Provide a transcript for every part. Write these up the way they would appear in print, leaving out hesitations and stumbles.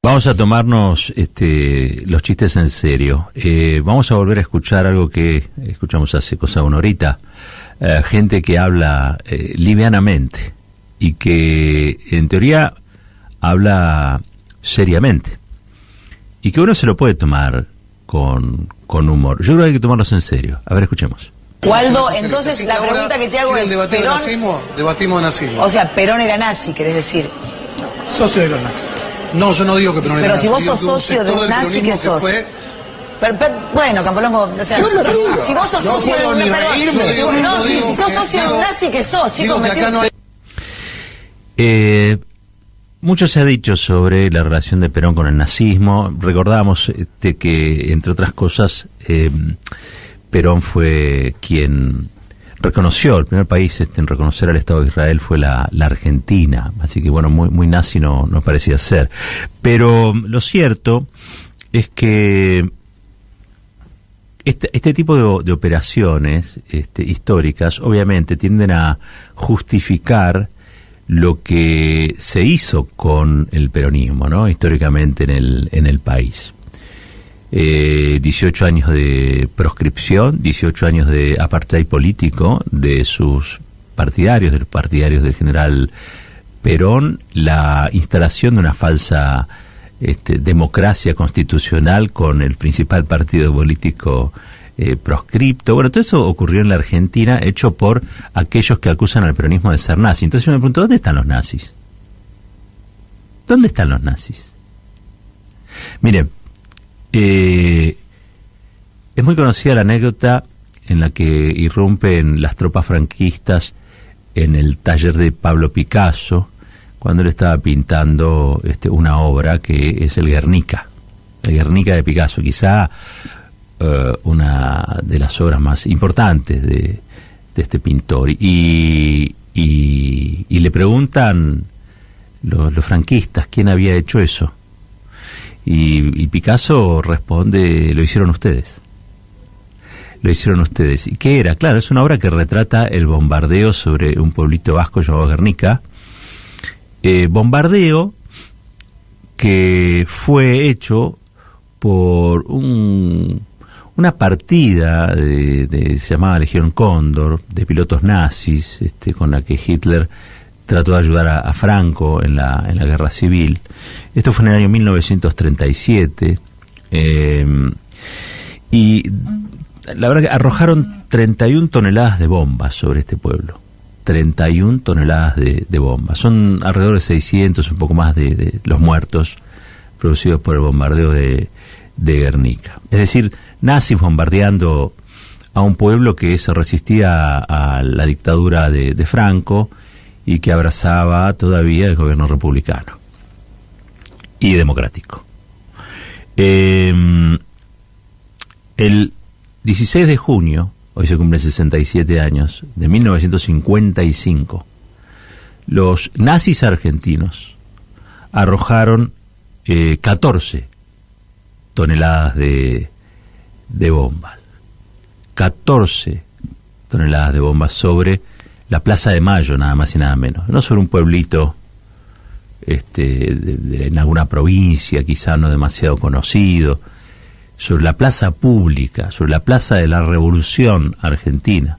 Vamos a tomarnos los chistes en serio. Vamos a volver a escuchar algo que escuchamos hace cosa de una horita. Gente que habla livianamente y que en teoría habla seriamente. Y que uno se lo puede tomar con humor. Yo creo que hay que tomarlos en serio. A ver, escuchemos. Waldo, entonces la pregunta que te hago es, ¿Perón? Debatimos de nazismo. O sea, Perón era nazi, querés decir. Socio de los nazis. No, yo no digo que Perón era Pero nazi. si vos sos socio de un nazi, ¿qué sos? Bueno, Campolongo, o sea, si vos sos socio de un nazi, si sos socio de un nazi, ¿qué sos, chicos? Mucho se ha dicho sobre la relación de Perón con el nazismo. Recordamos que, entre otras cosas, Perón fue quien reconoció, el primer país en reconocer al Estado de Israel fue la Argentina, así que bueno, muy nazi no parecía ser. Pero lo cierto es que este tipo de operaciones históricas obviamente tienden a justificar lo que se hizo con el peronismo, ¿no? Históricamente en el país. 18 años de proscripción, 18 años de apartheid político de sus partidarios, de los partidarios del general Perón, la instalación de una falsa democracia constitucional con el principal partido político proscripto. Bueno, todo eso ocurrió en la Argentina, hecho por aquellos que acusan al peronismo de ser nazi. Entonces yo me pregunto, ¿dónde están los nazis? ¿Dónde están los nazis? Miren, es muy conocida la anécdota en la que irrumpen las tropas franquistas en el taller de Pablo Picasso cuando él estaba pintando una obra que es el Guernica de Picasso, quizá una de las obras más importantes de este pintor, y le preguntan los franquistas quién había hecho eso. Y Picasso responde, lo hicieron ustedes. Lo hicieron ustedes. ¿Y qué era? Claro, es una obra que retrata el bombardeo sobre un pueblito vasco llamado Guernica. Bombardeo que fue hecho por una partida se llamaba Legión Cóndor, de pilotos nazis, con la que Hitler trató de ayudar a Franco en la guerra civil. Esto fue en el año 1937, y la verdad que arrojaron 31 toneladas de bombas sobre este pueblo. 31 toneladas de bombas. Son alrededor de 600, un poco más de los muertos producidos por el bombardeo de Guernica. Es decir, nazis bombardeando a un pueblo que se resistía a la dictadura de Franco y que abrazaba todavía el gobierno republicano y democrático. El 16 de junio, hoy se cumplen 67 años, de 1955, los nazis argentinos arrojaron 14 toneladas de bombas. 14 toneladas de bombas sobre la Plaza de Mayo, nada más y nada menos. No sobre un pueblito en alguna provincia, quizá no demasiado conocido, sobre la plaza pública, sobre la plaza de la Revolución Argentina.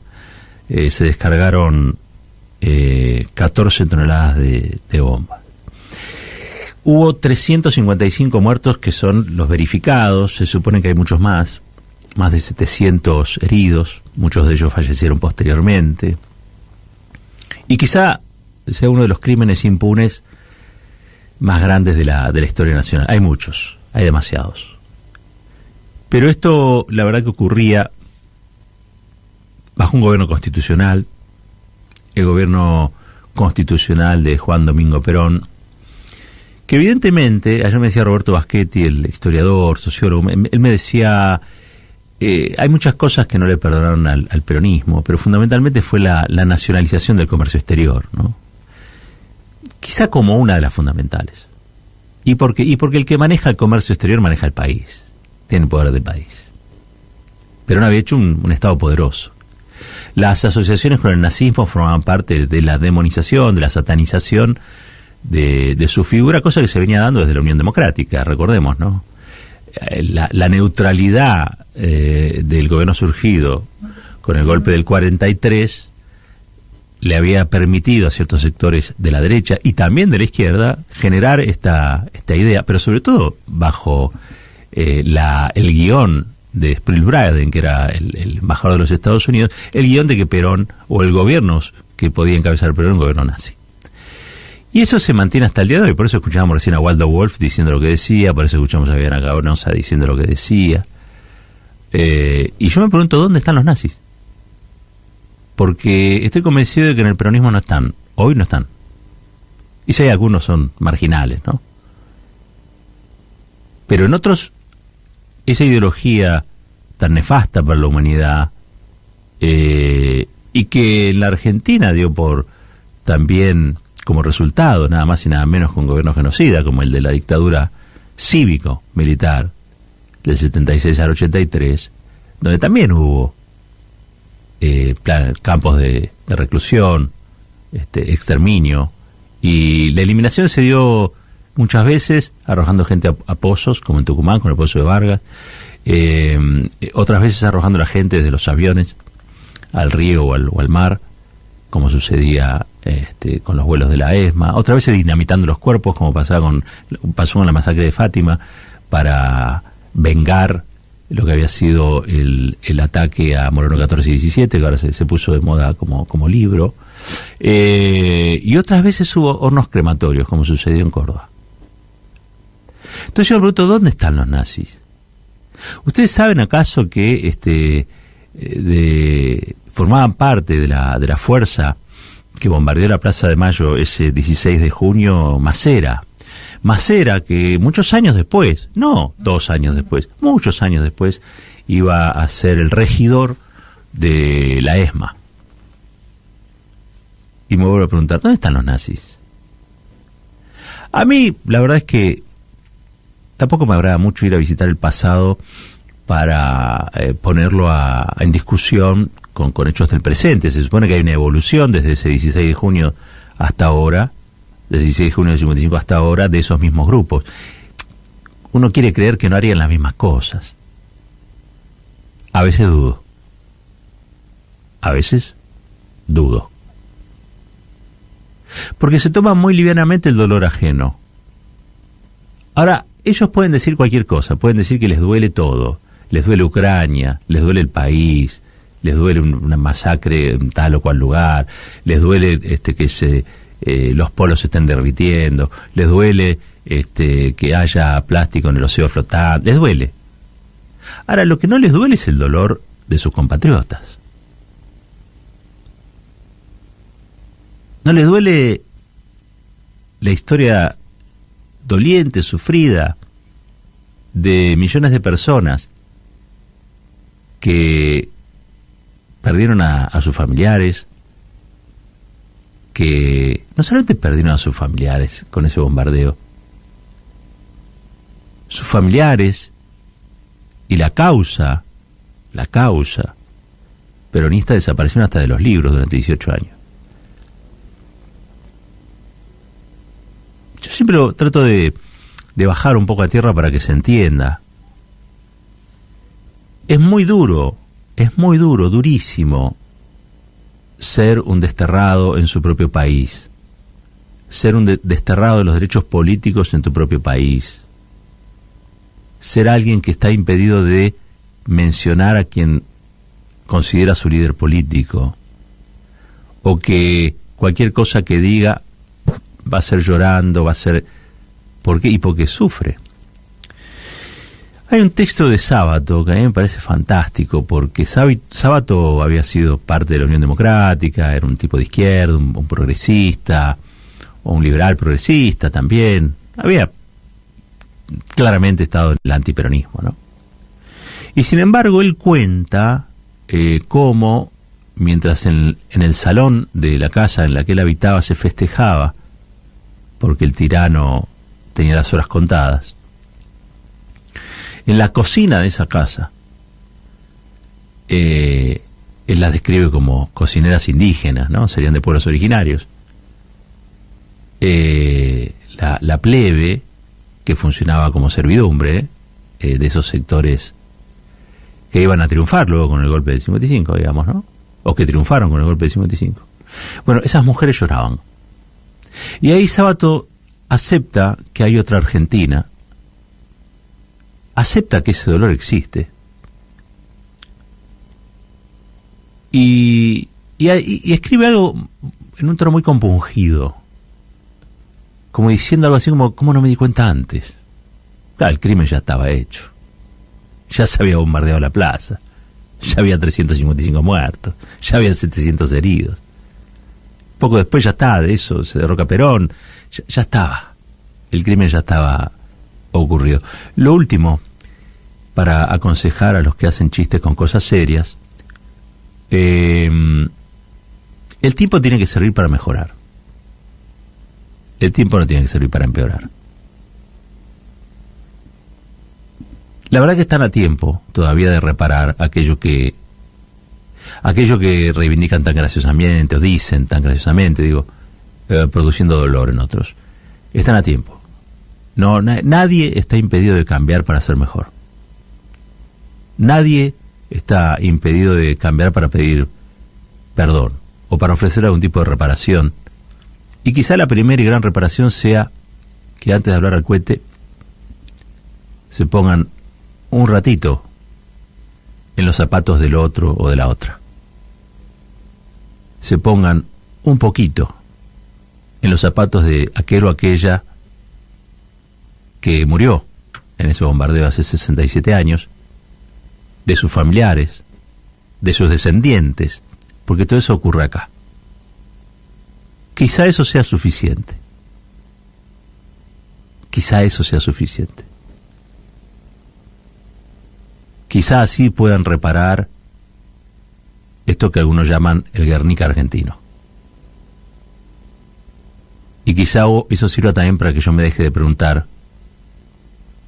Se descargaron 14 toneladas de bombas. Hubo 355 muertos, que son los verificados. Se supone que hay muchos más de 700 heridos, muchos de ellos fallecieron posteriormente. Y quizá sea uno de los crímenes impunes más grandes de la historia nacional. Hay muchos, hay demasiados. Pero esto, la verdad, que ocurría bajo un gobierno constitucional, el gobierno constitucional de Juan Domingo Perón, que evidentemente, ayer me decía Roberto Baschetti, el historiador, sociólogo, él me decía, hay muchas cosas que no le perdonaron al peronismo, pero fundamentalmente fue la nacionalización del comercio exterior, ¿no? Quizá como una de las fundamentales. Y porque el que maneja el comercio exterior maneja el país, tiene el poder del país. Perón había hecho un Estado poderoso. Las asociaciones con el nazismo formaban parte de la demonización, de la satanización de su figura, cosa que se venía dando desde la Unión Democrática, recordemos, ¿no? La neutralidad del gobierno surgido con el golpe del 43 le había permitido a ciertos sectores de la derecha y también de la izquierda generar esta idea, pero sobre todo bajo el guión de Sprilbraeden, que era el embajador de los Estados Unidos, el guión de que Perón, o el gobierno que podía encabezar Perón, un gobierno nazi. Y eso se mantiene hasta el día de hoy, por eso escuchábamos recién a Waldo Wolf diciendo lo que decía, por eso escuchamos a Viviana Canosa diciendo lo que decía. Y yo me pregunto, ¿dónde están los nazis? Porque estoy convencido de que en el peronismo no están, hoy no están. Y si hay algunos son marginales, ¿no? Pero en otros, esa ideología tan nefasta para la humanidad, y que en la Argentina dio por también como resultado, nada más y nada menos, con gobierno genocida, como el de la dictadura cívico-militar del 76 al 83, donde también hubo campos de reclusión, exterminio, y la eliminación se dio muchas veces arrojando gente a pozos, como en Tucumán con el pozo de Vargas, otras veces arrojando a la gente desde los aviones al río o al mar, como sucedía con los vuelos de la ESMA, otras veces dinamitando los cuerpos, como pasó con la masacre de Fátima, para vengar lo que había sido el ataque a Moreno 14 y 17, que ahora se puso de moda como libro, y otras veces hubo hornos crematorios, como sucedió en Córdoba. Entonces yo me pregunto, ¿dónde están los nazis? ¿Ustedes saben acaso que formaban parte de la fuerza que bombardeó la Plaza de Mayo ese 16 de junio, Macera, que muchos años después, no 2 años después, muchos años después, iba a ser el regidor de la ESMA? Y me vuelvo a preguntar, ¿dónde están los nazis? A mí, la verdad es que tampoco me agrada mucho ir a visitar el pasado para ponerlo en discusión con hechos del presente. Se supone que hay una evolución desde ese 16 de junio hasta ahora, desde el 16 de junio del 55 hasta ahora, de esos mismos grupos. Uno quiere creer que no harían las mismas cosas. A veces dudo. Porque se toma muy livianamente el dolor ajeno. Ahora, ellos pueden decir cualquier cosa, pueden decir que les duele todo, les duele Ucrania, les duele el país, les duele una masacre en tal o cual lugar, les duele que los polos se estén derritiendo, les duele que haya plástico en el océano flotante, les duele. Ahora, lo que no les duele es el dolor de sus compatriotas. No les duele la historia doliente, sufrida, de millones de personas que perdieron a sus familiares, que no solamente perdieron a sus familiares con ese bombardeo, sus familiares y la causa peronista desaparecieron hasta de los libros durante 18 años. Yo siempre trato de bajar un poco a tierra para que se entienda. Es muy duro, durísimo, ser un desterrado en su propio país, ser un desterrado de los derechos políticos en tu propio país, ser alguien que está impedido de mencionar a quien considera su líder político, o que cualquier cosa que diga va a ser llorando, va a ser... ¿Por qué? Y porque sufre. Hay un texto de Sábato que a mí me parece fantástico, porque Sábato había sido parte de la Unión Democrática, era un tipo de izquierda, un progresista, o un liberal progresista también. Había claramente estado en el antiperonismo, ¿no? Y sin embargo, él cuenta cómo, mientras en el salón de la casa en la que él habitaba se festejaba, porque el tirano tenía las horas contadas, en la cocina de esa casa, él las describe como cocineras indígenas, ¿no? Serían de pueblos originarios. la plebe, que funcionaba como servidumbre, de esos sectores que iban a triunfar luego con el golpe del 55, digamos, ¿no? O que triunfaron con el golpe del 55. Bueno, esas mujeres lloraban. Y ahí Sábato acepta que hay otra Argentina, acepta que ese dolor existe, y escribe algo en un tono muy compungido, como diciendo algo así como, ¿cómo no me di cuenta antes? Claro, el crimen ya estaba hecho, ya se había bombardeado la plaza, ya había 355 muertos, ya había 700 heridos. Poco después ya está, de eso se derroca Perón, ya estaba, el crimen ya estaba ocurrido. Lo último, para aconsejar a los que hacen chistes con cosas serias, el tiempo tiene que servir para mejorar, el tiempo no tiene que servir para empeorar. La verdad que están a tiempo todavía de reparar aquello que reivindican tan graciosamente, o dicen tan graciosamente, produciendo dolor en otros. Están a tiempo. No, nadie está impedido de cambiar para ser mejor. Nadie está impedido de cambiar para pedir perdón o para ofrecer algún tipo de reparación. Y quizá la primera y gran reparación sea que antes de hablar al cohete se pongan un ratito en los zapatos del otro o de la otra. Se pongan un poquito en los zapatos de aquel o aquella que murió en ese bombardeo hace 67 años, de sus familiares, de sus descendientes, porque todo eso ocurre acá. Quizá eso sea suficiente. Quizá eso sea suficiente. Quizá así puedan reparar esto que algunos llaman el Guernica argentino. Y quizá eso sirva también para que yo me deje de preguntar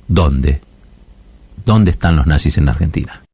¿dónde están los nazis en Argentina?